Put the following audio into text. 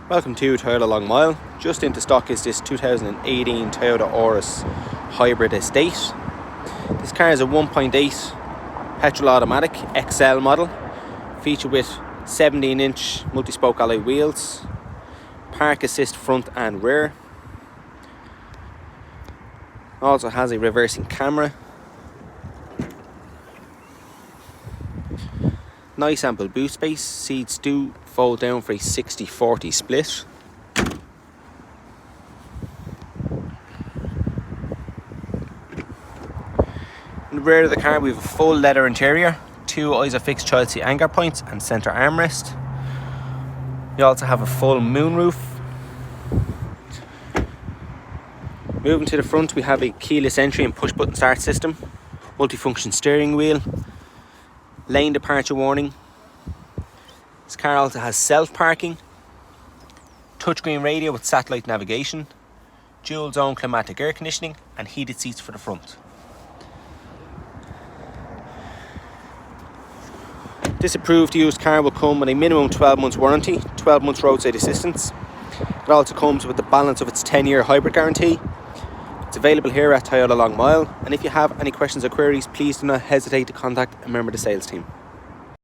Welcome to Toyota Long Mile. Just into stock is this 2018 Toyota Auris Hybrid Estate. This car is a 1.8 petrol automatic XL model, featured with 17-inch multi-spoke alloy wheels, park assist front and rear. Also has a reversing camera. Nice ample boot space. Seats do fold down for a 60-40 split. In the rear of the car we have a full leather interior, 2 ISOFIX child seat anchor points and centre armrest. We also have a full moonroof. Moving to the front, we have a keyless entry and push button start system, multifunction steering wheel, lane departure warning. This car also has self-parking, touchscreen radio with satellite navigation, dual zone climatic air conditioning and heated seats for the front. This approved used car will come with a minimum 12 months warranty, 12 months roadside assistance. It also comes with the balance of its 10-year hybrid guarantee. It's available here at Toyota Long Mile, and if you have any questions or queries, please do not hesitate to contact a member of the sales team.